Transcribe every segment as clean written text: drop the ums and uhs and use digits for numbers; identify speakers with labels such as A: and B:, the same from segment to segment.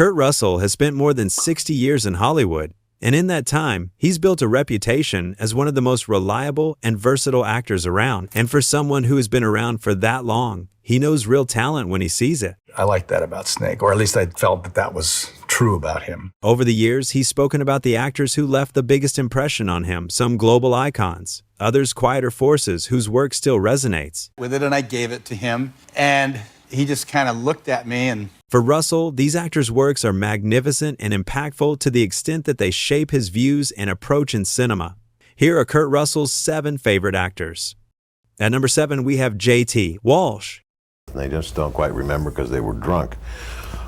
A: Kurt Russell has spent more than 60 years in Hollywood, and in that time, he's built a reputation as one of the most reliable and versatile actors around. And for someone who has been around for that long, he knows real talent when he sees it.
B: I like that about Snake, or at least I felt that that was true about him.
A: Over the years, he's spoken about the actors who left the biggest impression on him, some global icons, others quieter forces whose work still resonates.
C: With it, and I gave it to him, and he just kind of looked at me and...
A: For Russell, these actors' works are magnificent and impactful to the extent that they shape his views and approach in cinema. Here are Kurt Russell's 7 favorite actors. At number 7, we have J.T. Walsh.
D: They just don't quite remember because they were drunk.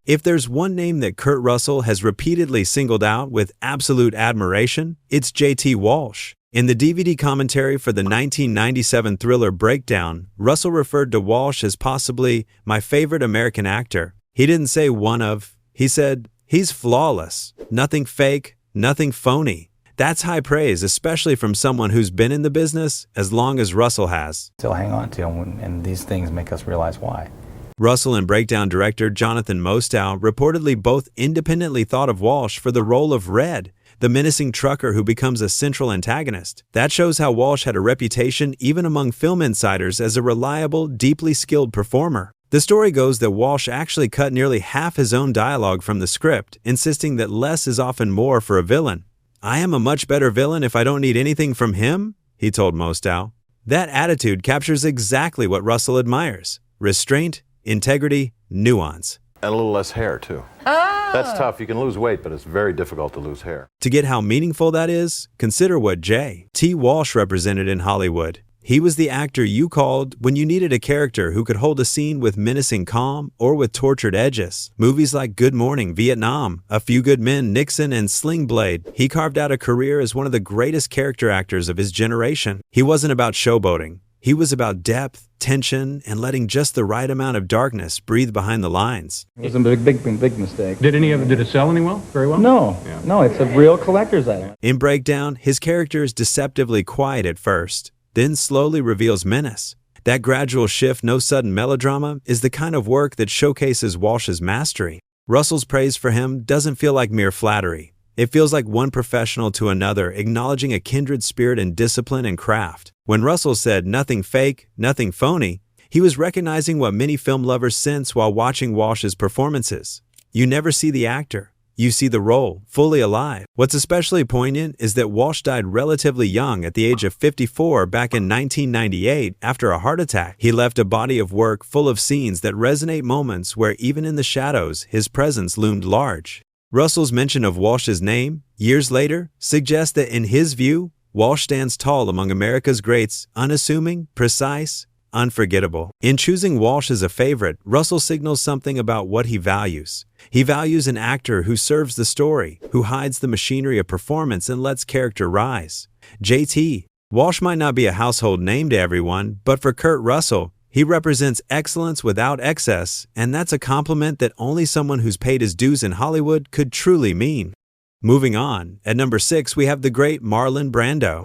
A: If there's one name that Kurt Russell has repeatedly singled out with absolute admiration, it's J.T. Walsh. In the DVD commentary for the 1997 thriller Breakdown, Russell referred to Walsh as possibly my favorite American actor. He didn't say one of, he said, he's flawless, nothing fake, nothing phony. That's high praise, especially from someone who's been in the business as long as Russell has.
E: Still hang on to him, and these things make us realize why.
A: Russell and Breakdown director Jonathan Mostow reportedly both independently thought of Walsh for the role of Red, the menacing trucker who becomes a central antagonist. That shows how Walsh had a reputation even among film insiders as a reliable, deeply skilled performer. The story goes that Walsh actually cut nearly half his own dialogue from the script, insisting that less is often more for a villain. "I am a much better villain if I don't need anything from him," he told Mostow. That attitude captures exactly what Russell admires: restraint, integrity, nuance.
D: And a little less hair, too. That's tough. You can lose weight, but it's very difficult to lose hair.
A: To get how meaningful that is, consider what J.T. Walsh represented in Hollywood. He was the actor you called when you needed a character who could hold a scene with menacing calm or with tortured edges. Movies like Good Morning Vietnam, A Few Good Men, Nixon, and Sling Blade, he carved out a career as one of the greatest character actors of his generation. He wasn't about showboating. He was about depth, tension, and letting just the right amount of darkness breathe behind the lines.
E: It was a big mistake.
F: Did it sell very well?
E: No, it's a real collector's item.
A: In Breakdown, his character is deceptively quiet at first, then slowly reveals menace. That gradual shift, no sudden melodrama, is the kind of work that showcases Walsh's mastery. Russell's praise for him doesn't feel like mere flattery. It feels like one professional to another acknowledging a kindred spirit in discipline and craft. When Russell said nothing fake, nothing phony, he was recognizing what many film lovers sense while watching Walsh's performances. You never see the actor. You see the role, fully alive. What's especially poignant is that Walsh died relatively young at the age of 54 back in 1998 after a heart attack. He left a body of work full of scenes that resonate moments where even in the shadows, his presence loomed large. Russell's mention of Walsh's name, years later, suggests that in his view, Walsh stands tall among America's greats, unassuming, precise, unforgettable. In choosing Walsh as a favorite, Russell signals something about what he values. He values an actor who serves the story, who hides the machinery of performance and lets character rise. J.T. Walsh might not be a household name to everyone, but for Kurt Russell, he represents excellence without excess, and that's a compliment that only someone who's paid his dues in Hollywood could truly mean. Moving on, at number 6, we have the great Marlon Brando.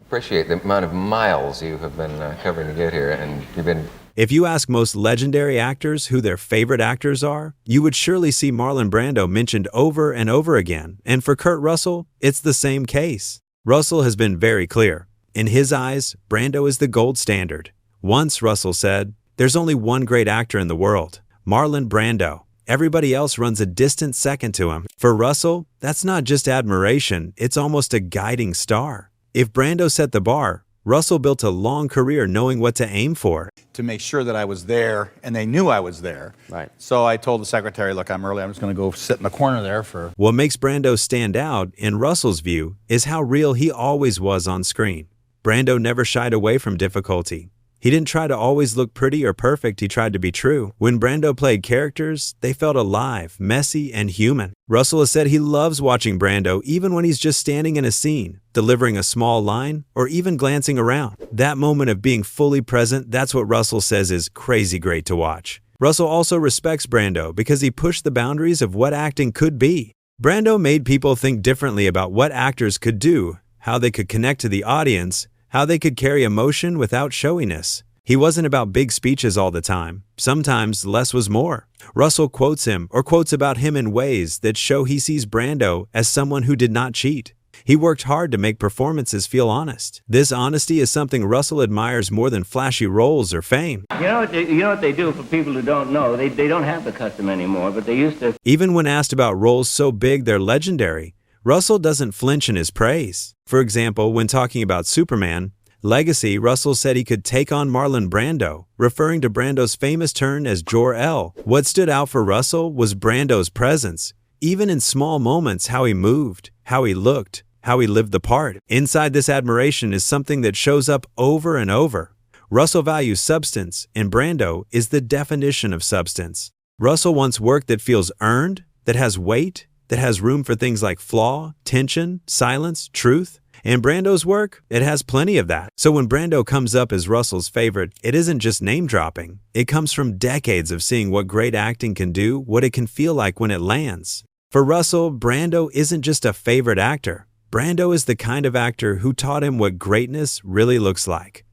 G: Appreciate the amount of miles you have been covering to get here, and you've been...
A: If you ask most legendary actors who their favorite actors are, you would surely see Marlon Brando mentioned over and over again, and for Kurt Russell, it's the same case. Russell has been very clear. In his eyes, Brando is the gold standard. Once, Russell said, "There's only one great actor in the world, Marlon Brando. Everybody else runs a distant second to him." For Russell, that's not just admiration, it's almost a guiding star. If Brando set the bar, Russell built a long career knowing what to aim for.
C: to make sure that I was there, and they knew I was there.
G: Right.
C: So I told the secretary, look, I'm early. I'm just going to go sit in the corner there for...
A: What makes Brando stand out, in Russell's view, is how real he always was on screen. Brando never shied away from difficulty. He didn't try to always look pretty or perfect, he tried to be true. When Brando played characters, they felt alive, messy, and human. Russell has said he loves watching Brando even when he's just standing in a scene, delivering a small line, or even glancing around. That moment of being fully present, that's what Russell says is crazy great to watch. Russell also respects Brando because he pushed the boundaries of what acting could be. Brando made people think differently about what actors could do, how they could connect to the audience, how they could carry emotion without showiness. He wasn't about big speeches all the time. Sometimes less was more. Russell quotes him or quotes about him in ways that show he sees Brando as someone who did not cheat. He worked hard to make performances feel honest. This honesty is something Russell admires more than flashy roles or fame.
H: You know what they do for people who don't know? They don't have the custom anymore, but they used to.
A: Even when asked about roles so big they're legendary, Russell doesn't flinch in his praise. For example, when talking about Superman Legacy, Russell said he could take on Marlon Brando, referring to Brando's famous turn as Jor-El. What stood out for Russell was Brando's presence, even in small moments, how he moved, how he looked, how he lived the part. Inside this admiration is something that shows up over and over. Russell values substance, and Brando is the definition of substance. Russell wants work that feels earned, that has weight, that has room for things like flaw, tension, silence, truth. And Brando's work, it has plenty of that. So when Brando comes up as Russell's favorite, it isn't just name-dropping. It comes from decades of seeing what great acting can do, what it can feel like when it lands. For Russell, Brando isn't just a favorite actor. Brando is the kind of actor who taught him what greatness really looks like.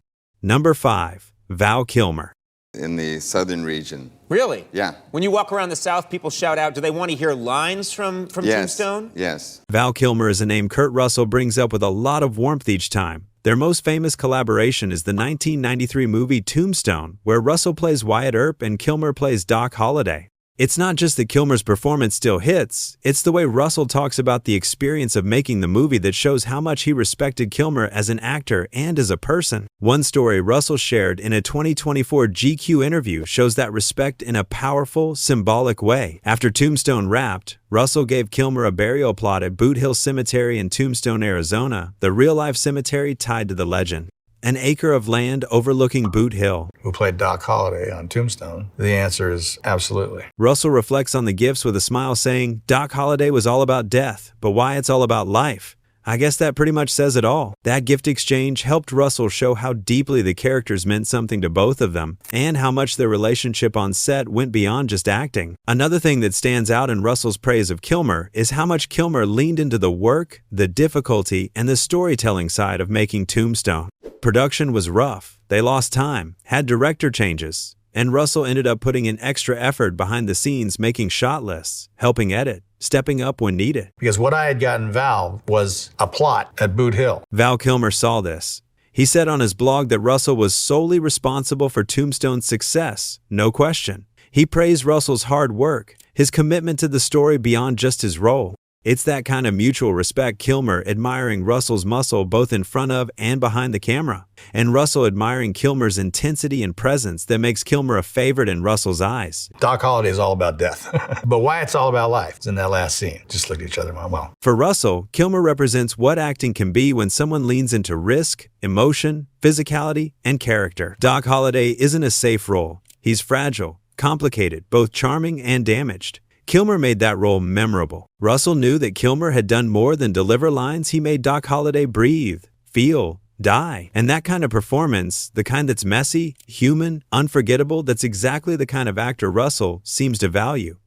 A: Number 5, Val Kilmer.
I: In the southern region.
J: Really?
I: Yeah.
J: When you walk around the South, people shout out, do they want to hear lines from Tombstone?
I: Yes.
A: Val Kilmer is a name Kurt Russell brings up with a lot of warmth each time. Their most famous collaboration is the 1993 movie Tombstone, where Russell plays Wyatt Earp and Kilmer plays Doc Holliday. It's not just that Kilmer's performance still hits, it's the way Russell talks about the experience of making the movie that shows how much he respected Kilmer as an actor and as a person. One story Russell shared in a 2024 GQ interview shows that respect in a powerful, symbolic way. After Tombstone wrapped, Russell gave Kilmer a burial plot at Boot Hill Cemetery in Tombstone, Arizona, the real-life cemetery tied to the legend. An acre of land overlooking Boot Hill.
B: Who played Doc Holliday on Tombstone? The answer is absolutely.
A: Russell reflects on the gifts with a smile, saying, Doc Holliday was all about death, but Wyatt's all about life. I guess that pretty much says it all. That gift exchange helped Russell show how deeply the characters meant something to both of them, and how much their relationship on set went beyond just acting. Another thing that stands out in Russell's praise of Kilmer is how much Kilmer leaned into the work, the difficulty, and the storytelling side of making Tombstone. Production was rough, they lost time, had director changes, and Russell ended up putting in extra effort behind the scenes, making shot lists, helping edit, stepping up when needed.
B: Because what I had gotten Val was a plot at Boot Hill.
A: Val Kilmer saw this. He said on his blog that Russell was solely responsible for Tombstone's success, no question. He praised Russell's hard work, his commitment to the story beyond just his role. It's that kind of mutual respect, Kilmer admiring Russell's muscle both in front of and behind the camera, and Russell admiring Kilmer's intensity and presence that makes Kilmer a favorite in Russell's eyes.
B: Doc Holliday is all about death, but Wyatt's all about life. It's in that last scene. Just look at each other, well.
A: For Russell, Kilmer represents what acting can be when someone leans into risk, emotion, physicality, and character. Doc Holliday isn't a safe role. He's fragile, complicated, both charming and damaged. Kilmer made that role memorable. Russell knew that Kilmer had done more than deliver lines. He made Doc Holliday breathe, feel, die. And that kind of performance, the kind that's messy, human, unforgettable, that's exactly the kind of actor Russell seems to value.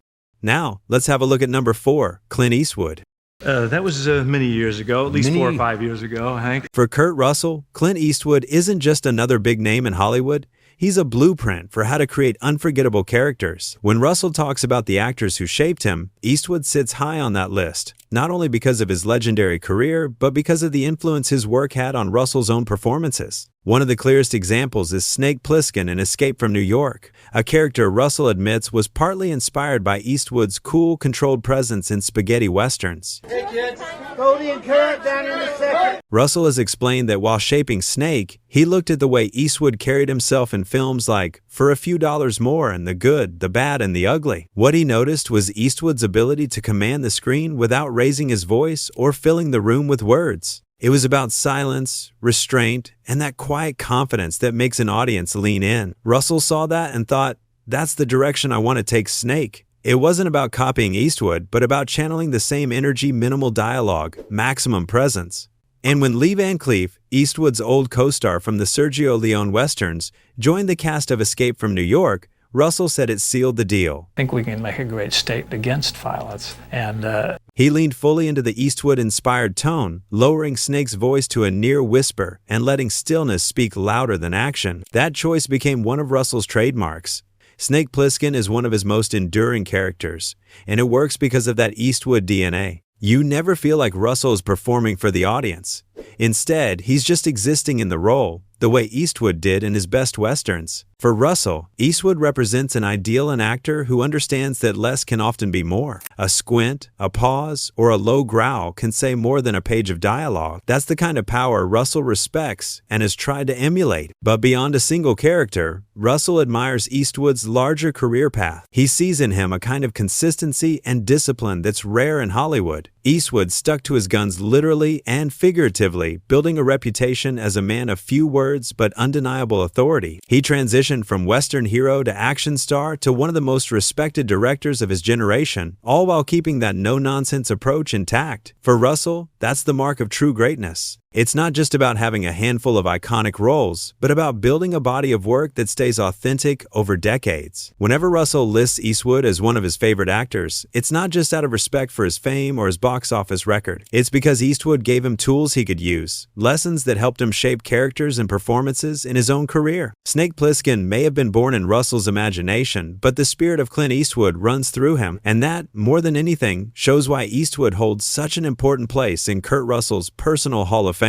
A: Now, let's have a look at number 4, Clint Eastwood.
F: That was many years ago, at least 4 or 5 years ago, Hank.
A: For Kurt Russell, Clint Eastwood isn't just another big name in Hollywood. He's a blueprint for how to create unforgettable characters. When Russell talks about the actors who shaped him, Eastwood sits high on that list, not only because of his legendary career, but because of the influence his work had on Russell's own performances. One of the clearest examples is Snake Plissken in Escape from New York, a character Russell admits was partly inspired by Eastwood's cool, controlled presence in spaghetti westerns.
H: Hey kids, Goldie and Carrot down in the second.
A: Russell has explained that while shaping Snake, he looked at the way Eastwood carried himself in films like For a Few Dollars More and The Good, the Bad, and the Ugly. What he noticed was Eastwood's ability to command the screen without raising his voice or filling the room with words. It was about silence, restraint, and that quiet confidence that makes an audience lean in. Russell saw that and thought, that's the direction I want to take Snake. It wasn't about copying Eastwood, but about channeling the same energy, minimal dialogue, maximum presence. And when Lee Van Cleef, Eastwood's old co-star from the Sergio Leone westerns, joined the cast of Escape from New York, Russell said it sealed the deal.
E: I think we can make a great statement against violence. And
A: he leaned fully into the Eastwood-inspired tone, lowering Snake's voice to a near whisper and letting stillness speak louder than action. That choice became one of Russell's trademarks. Snake Plissken is one of his most enduring characters, and it works because of that Eastwood DNA. You never feel like Russell is performing for the audience. Instead, he's just existing in the role, the way Eastwood did in his best westerns. For Russell, Eastwood represents an ideal an actor who understands that less can often be more. A squint, a pause, or a low growl can say more than a page of dialogue. That's the kind of power Russell respects and has tried to emulate. But beyond a single character, Russell admires Eastwood's larger career path. He sees in him a kind of consistency and discipline that's rare in Hollywood. Eastwood stuck to his guns literally and figuratively, building a reputation as a man of few words but undeniable authority. He transitioned from Western hero to action star to one of the most respected directors of his generation, all while keeping that no-nonsense approach intact. For Russell, that's the mark of true greatness. It's not just about having a handful of iconic roles, but about building a body of work that stays authentic over decades. Whenever Russell lists Eastwood as one of his favorite actors, it's not just out of respect for his fame or his box office record. It's because Eastwood gave him tools he could use, lessons that helped him shape characters and performances in his own career. Snake Plissken may have been born in Russell's imagination, but the spirit of Clint Eastwood runs through him, and that, more than anything, shows why Eastwood holds such an important place in Kurt Russell's personal Hall of Fame.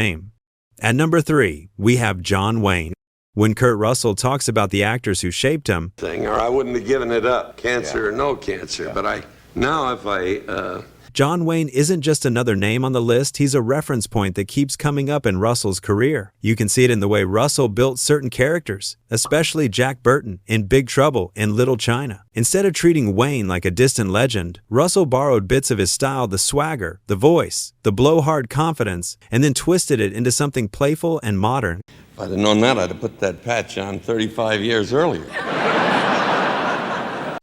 A: At number 3, we have John Wayne. When Kurt Russell talks about the actors who shaped him,
K: or I wouldn't have given it up, cancer or no cancer, but
A: John Wayne isn't just another name on the list, he's a reference point that keeps coming up in Russell's career. You can see it in the way Russell built certain characters, especially Jack Burton in Big Trouble in Little China. Instead of treating Wayne like a distant legend, Russell borrowed bits of his style, the swagger, the voice, the blowhard confidence, and then twisted it into something playful and modern.
K: If I'd have known that, I'd have put that patch on 35 years earlier.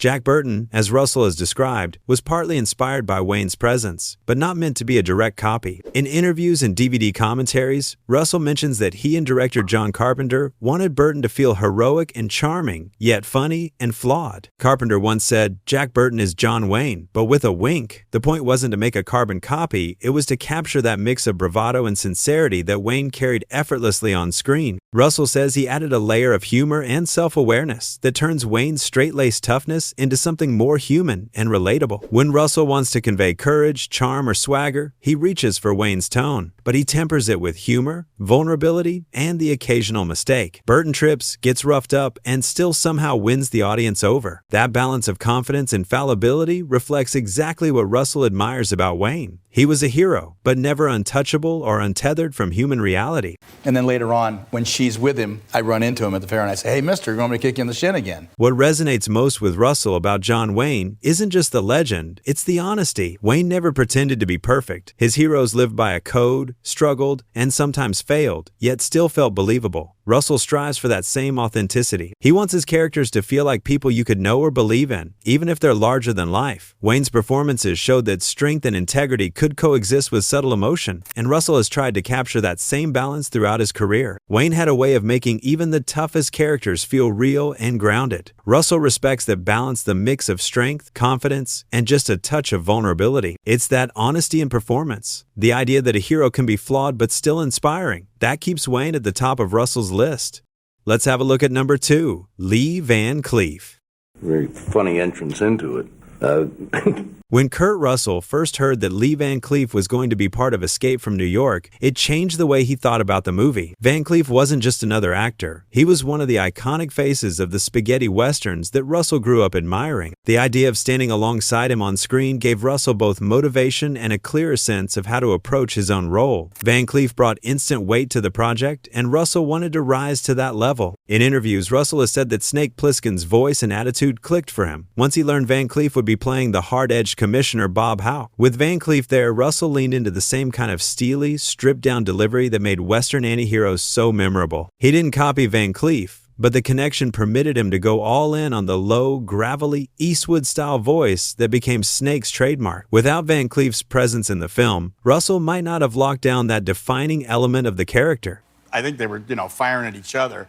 A: Jack Burton, as Russell has described, was partly inspired by Wayne's presence, but not meant to be a direct copy. In interviews and DVD commentaries, Russell mentions that he and director John Carpenter wanted Burton to feel heroic and charming, yet funny and flawed. Carpenter once said, "Jack Burton is John Wayne, but with a wink." The point wasn't to make a carbon copy, it was to capture that mix of bravado and sincerity that Wayne carried effortlessly on screen. Russell says he added a layer of humor and self-awareness that turns Wayne's straight-laced toughness into something more human and relatable. When Russell wants to convey courage, charm, or swagger, he reaches for Wayne's tone, but he tempers it with humor, vulnerability, and the occasional mistake. Burton trips, gets roughed up, and still somehow wins the audience over. That balance of confidence and fallibility reflects exactly what Russell admires about Wayne. He was a hero, but never untouchable or untethered from human reality.
B: And then later on, when she's with him, I run into him at the fair and I say, "Hey, mister, you want me to kick you in the shin again?"
A: What resonates most with Russell about John Wayne isn't just the legend, it's the honesty. Wayne never pretended to be perfect. His heroes lived by a code, struggled, and sometimes failed, yet still felt believable. Russell strives for that same authenticity. He wants his characters to feel like people you could know or believe in, even if they're larger than life. Wayne's performances showed that strength and integrity could coexist with subtle emotion, and Russell has tried to capture that same balance throughout his career. Wayne had a way of making even the toughest characters feel real and grounded. Russell respects that balance, the mix of strength, confidence, and just a touch of vulnerability. It's that honesty in performance. The idea that a hero can be flawed but still inspiring. That keeps Wayne at the top of Russell's list. Let's have a look at number 2, Lee Van Cleef.
K: Very funny entrance into it.
A: When Kurt Russell first heard that Lee Van Cleef was going to be part of Escape from New York, it changed the way he thought about the movie. Van Cleef wasn't just another actor. He was one of the iconic faces of the spaghetti westerns that Russell grew up admiring. The idea of standing alongside him on screen gave Russell both motivation and a clearer sense of how to approach his own role. Van Cleef brought instant weight to the project, and Russell wanted to rise to that level. In interviews, Russell has said that Snake Plissken's voice and attitude clicked for him once he learned Van Cleef would be playing the hard-edged Commissioner Bob Howe. With Van Cleef there, Russell leaned into the same kind of steely, stripped-down delivery that made Western antiheroes so memorable. He didn't copy Van Cleef, but the connection permitted him to go all in on the low, gravelly, Eastwood-style voice that became Snake's trademark. Without Van Cleef's presence in the film, Russell might not have locked down that defining element of the character.
C: I think they were, firing at each other.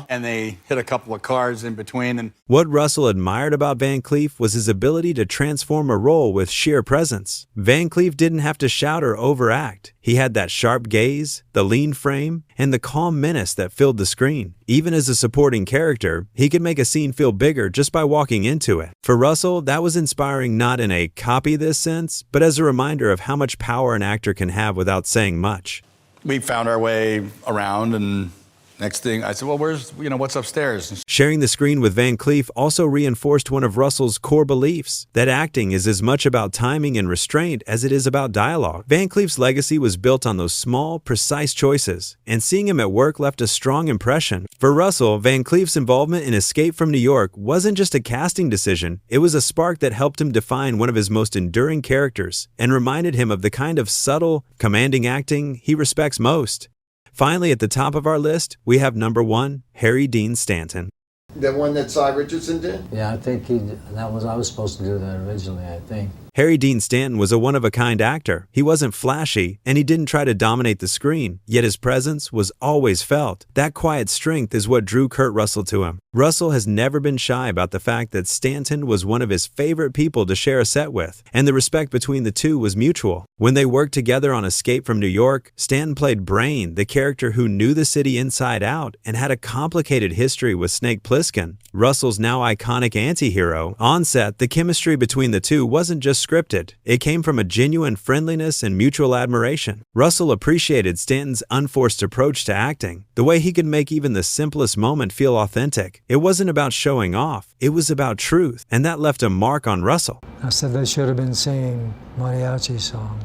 C: And they hit a couple of cars in between. And
A: What Russell admired about Van Cleef was his ability to transform a role with sheer presence. Van Cleef didn't have to shout or overact. He had that sharp gaze, the lean frame, and the calm menace that filled the screen. Even as a supporting character, he could make a scene feel bigger just by walking into it. For Russell, that was inspiring not in a copy this sense, but as a reminder of how much power an actor can have without saying much.
B: We found our way around, and next thing I said, well, what's upstairs?
A: Sharing the screen with Van Cleef also reinforced one of Russell's core beliefs, that acting is as much about timing and restraint as it is about dialogue. Van Cleef's legacy was built on those small, precise choices, and seeing him at work left a strong impression. For Russell, Van Cleef's involvement in Escape from New York wasn't just a casting decision, it was a spark that helped him define one of his most enduring characters and reminded him of the kind of subtle, commanding acting he respects most. Finally, at the top of our list, we have number 1, Harry Dean Stanton.
L: The one that Cy Richardson did?
M: Yeah, I think I was supposed to do that originally, I think.
A: Harry Dean Stanton was a one-of-a-kind actor. He wasn't flashy, and he didn't try to dominate the screen, yet his presence was always felt. That quiet strength is what drew Kurt Russell to him. Russell has never been shy about the fact that Stanton was one of his favorite people to share a set with, and the respect between the two was mutual. When they worked together on Escape from New York, Stanton played Brain, the character who knew the city inside out and had a complicated history with Snake Plissken, Russell's now iconic anti-hero. On set, the chemistry between the two wasn't just scripted. It came from a genuine friendliness and mutual admiration. Russell appreciated Stanton's unforced approach to acting, the way he could make even the simplest moment feel authentic. It wasn't about showing off, it was about truth, and that left a mark on Russell.
M: I said they should have been singing mariachi song.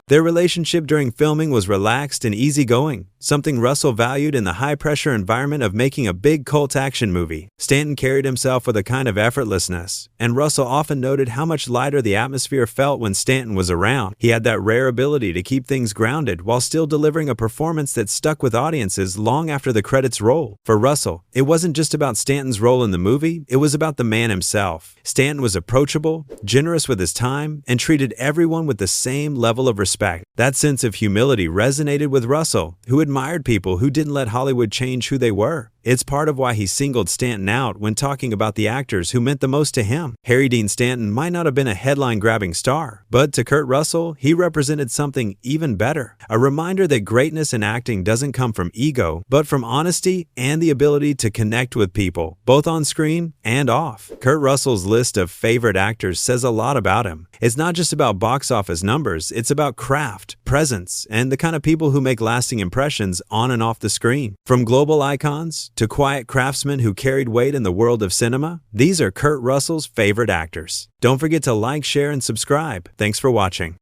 A: Their relationship during filming was relaxed and easygoing, something Russell valued in the high-pressure environment of making a big cult action movie. Stanton carried himself with a kind of effortlessness, and Russell often noted how much lighter the atmosphere felt when Stanton was around. He had that rare ability to keep things grounded while still delivering a performance that stuck with audiences long after the credits rolled. For Russell, it wasn't just about Stanton's role in the movie, it was about the man himself. Stanton was approachable, generous with his time, and treated everyone with the same level of respect. That sense of humility resonated with Russell, who admired people who didn't let Hollywood change who they were. It's part of why he singled Stanton out when talking about the actors who meant the most to him. Harry Dean Stanton might not have been a headline-grabbing star, but to Kurt Russell, he represented something even better. A reminder that greatness in acting doesn't come from ego, but from honesty and the ability to connect with people, both on screen and off. Kurt Russell's list of favorite actors says a lot about him. It's not just about box office numbers, it's about craft, presence, and the kind of people who make lasting impressions on and off the screen. From global icons to quiet craftsmen who carried weight in the world of cinema, these are Kurt Russell's favorite actors. Don't forget to like, share, and subscribe. Thanks for watching.